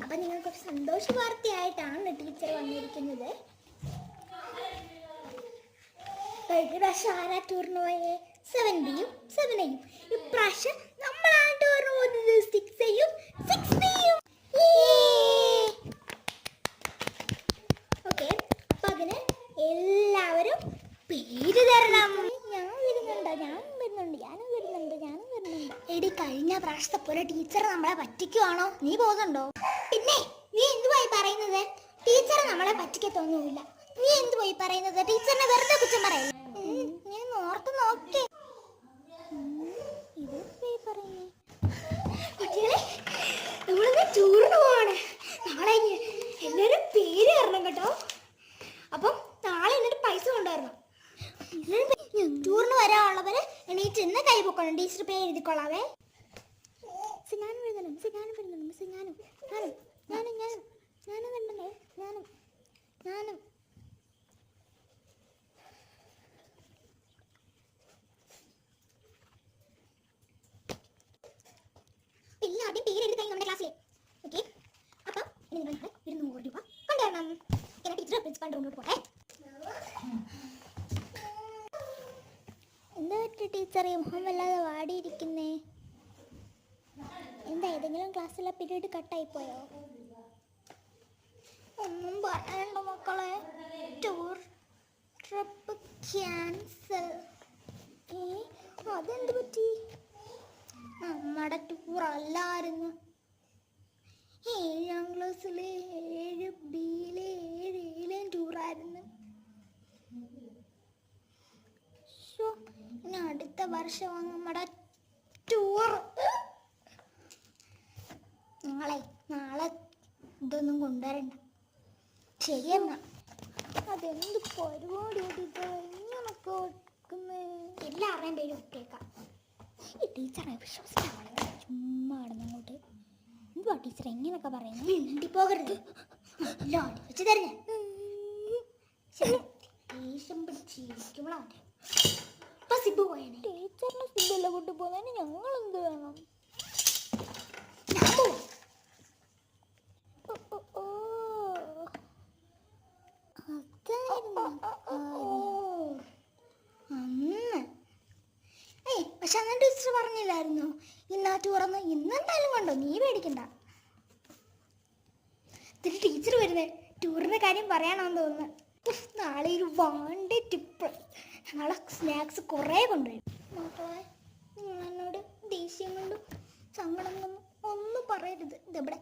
അപ്പൊ നിങ്ങൾക്കൊരു സന്തോഷ വാർത്തയായിട്ടാണ് ടീച്ചർ വന്നിരിക്കുന്നത്. കഴിഞ്ഞ ടൂറിന് പോയേ 7Bയും 7Aയും. ഇപ്രാവശ്യം നമ്മളാണ് ടൂറിന് പോകുന്നത് 6Aയും 6Bയും. ഓക്കെ, അപ്പൊ അതിന് എല്ലാവരും പേര് തരണം. ഞാനും വരുന്നുണ്ട്. എടി, കഴിഞ്ഞ പ്രാവശ്യത്തെ പോലെ ടീച്ചർ നമ്മളെ പറ്റിക്കുവാണോ? നീ പോകുന്നുണ്ടോ? പിന്നെ നീ എന്തുവായി പറയുന്നത്? ടീച്ചർ നമ്മളെ പറ്റിക്കത്തൊന്നുമില്ല. നീ എന്തുവായി പറയുന്നത്? ടീച്ചറിനെ വെറുതെ കുറ്റം പറയില്ല. ഞാൻ ഓർത്ത് നോക്കേ. കുട്ടികളെ, നമ്മളിന്ന് ടൂറിന് പോവാണ്. നാളെ എല്ലാവരും പേര് തരണം കേട്ടോ. അപ്പം നാളെ എന്നിട്ട് പൈസ കൊണ്ടുവരണം. ടൂറിന് വരാനുള്ളവര് എണീറ്റ് ഇന്ന് കൈ പൊക്കണം. ടീച്ചർ പേര് എഴുതിക്കൊള്ളാവേ. എല്ലാവരുടെയും പേര് എഴുതി കഴിഞ്ഞു നമ്മുടെ ക്ലാസ്സിലെ. ഓക്കെ, അപ്പം ഇനി നിങ്ങൾ 200 രൂപ കൊണ്ടുവരണം. എന്നെ ടീച്ചർ പ്രിൻസിപ്പാൾ റൂമിലോട്ട് പോട്ടെ. എന്താ പറ്റി ടീച്ചറെ, മുഖം വല്ലാതെ വാടിയിരിക്കുന്നേ? എന്താ, ഏതെങ്കിലും ക്ലാസ്സിലെ പീരീഡ് കട്ടായിപ്പോയോ? ഒന്നും പറയണ്ട മക്കളെ, ടൂർ ട്രിപ്പ് ക്യാൻസൽ. അതെന്ത് പറ്റി? നമ്മുടെ ടൂർ അല്ലായിരുന്നു. 7ാം ക്ലാസ്സിലെ 7Bയിലെ 7Aയിലെയും ടൂറായിരുന്നു. ഇനി അടുത്ത വർഷമാണ് നമ്മുടെ ടൂർ. നിങ്ങളെ നാളെ ഇതൊന്നും കൊണ്ടുവരണ്ട, ശരിയെന്നാ? അതെന്ത് പരിപാടിയാണ് ഇങ്ങനൊക്കെ വെക്കുന്നേ? എല്ലാവരുടെയും പേര് വിട്ടേക്കാം. ഈ ടീച്ചറെ വിശ്വസിക്കാൻ ചുമ്മാ അങ്ങോട്ട്. എന്തുവാ ടീച്ചർ എങ്ങനെയൊക്കെ പറയുന്നത്? മിണ്ടി പോകരുത്. വെച്ച് തരുന്നേ ദേഷ്യം പിടിച്ചിരിക്കുമ്പോഴാണ് സിബ് പോയേ. ടീച്ചറിനെ സിബല്ല കൊണ്ടു പോകുന്നതിന് ഞങ്ങൾ എന്ത് വേണം? പക്ഷെ അന്ന് ടീച്ചർ പറഞ്ഞില്ലായിരുന്നു ഇന്നാ ടൂറന്ന്? ഇന്നെന്തായാലും കൊണ്ടോ, നീ പേടിക്കണ്ട. ഇതിന് ടീച്ചർ വരുന്നേ ടൂറിന്റെ കാര്യം പറയാനാന്ന് തോന്നുന്നു. നാളെ ഒരു വാണ്ട ടിപ്പ്. നാളെ സ്നാക്സ് കുറേ കൊണ്ടുവരും. മക്കളെ, നിങ്ങൾ എന്നോട് ദേഷ്യം കൊണ്ടും സങ്കടം കൊണ്ടും ഒന്നും പറയരുത്. ഇതെവിടെ